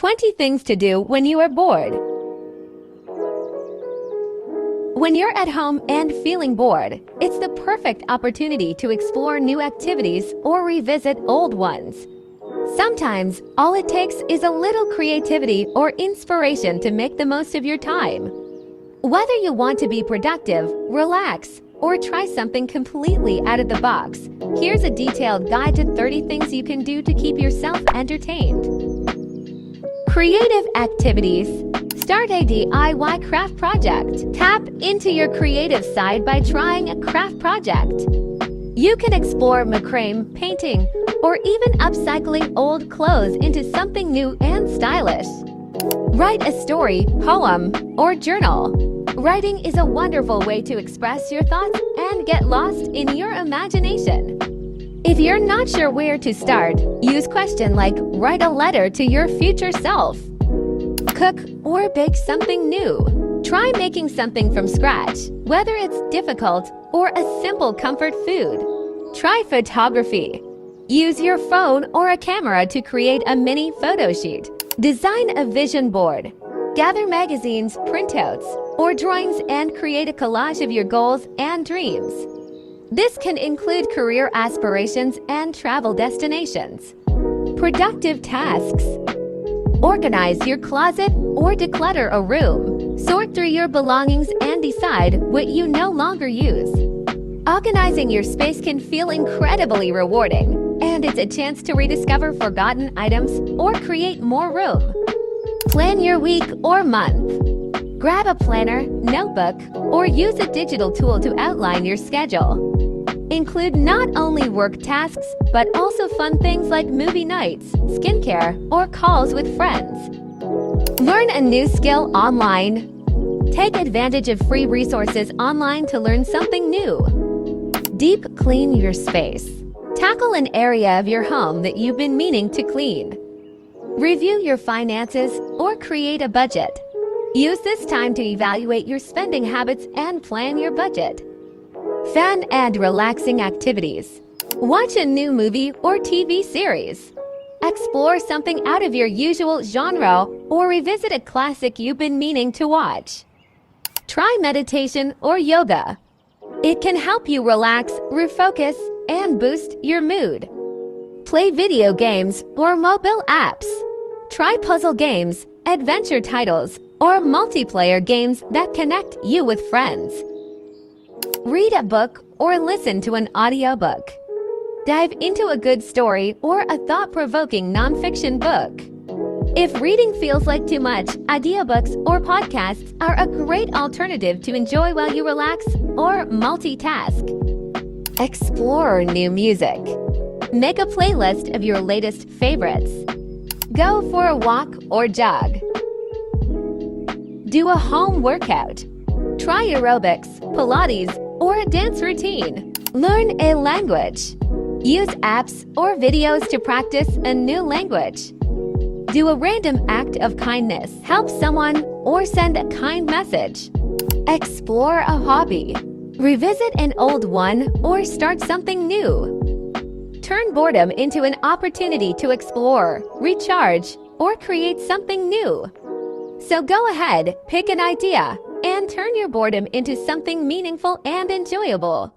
20 things to do when you are bored. When you're at home and feeling bored, it's the perfect opportunity to explore new activities or revisit old ones. Sometimes, all it takes is a little creativity or inspiration to make the most of your time. Whether you want to be productive, relax, or try something completely out of the box, here's a detailed guide to 30 things you can do to keep yourself entertained. Creative activities. Start a DIY craft project. Tap into your creative side by trying a craft project. You can explore macrame, painting, or even upcycling old clothes into something new and stylish. Write a story, poem, or journal. Writing is a wonderful way to express your thoughts and get lost in your imagination. If you're not sure where to start, use questions like write a letter to your future self. Cook or bake something new. Try making something from scratch, whether it's difficult or a simple comfort food. Try photography. Use your phone or a camera to create a mini photo sheet. Design a vision board. Gather magazines, printouts, or drawings and create a collage of your goals and dreams. This can include career aspirations and travel destinations. Productive tasks. Organize your closet or declutter a room. Sort through your belongings and decide what you no longer use. Organizing your space can feel incredibly rewarding, and it's a chance to rediscover forgotten items or create more room. Plan your week or month. Grab a planner, notebook, or use a digital tool to outline your schedule. Include not only work tasks, but also fun things like movie nights, skincare, or calls with friends. Learn a new skill online. Take advantage of free resources online to learn something new. Deep clean your space. Tackle an area of your home that you've been meaning to clean. Review your finances or create a budget. Use this time to evaluate your spending habits and plan your budget. Fun and relaxing activities. Watch a new movie or TV series. Explore something out of your usual genre or revisit a classic you've been meaning to watch. Try meditation or yoga. It can help you relax, refocus, and boost your mood. Play video games or mobile apps. Try puzzle games, adventure titles, or multiplayer games that connect you with friends. Read a book or listen to an audiobook. Dive into a good story or a thought-provoking nonfiction book. If reading feels like too much, audiobooks or podcasts are a great alternative to enjoy while you relax or multitask. Explore new music. Make a playlist of your latest favorites. Go for a walk or jog. Do a home workout. Try aerobics, Pilates, or a dance routine. Learn a language. Use apps or videos to practice a new language. Do a random act of kindness. Help someone or send a kind message. Explore a hobby. Revisit an old one or start something new. Turn boredom into an opportunity to explore, recharge, or create something new. So go ahead, pick an idea, and turn your boredom into something meaningful and enjoyable.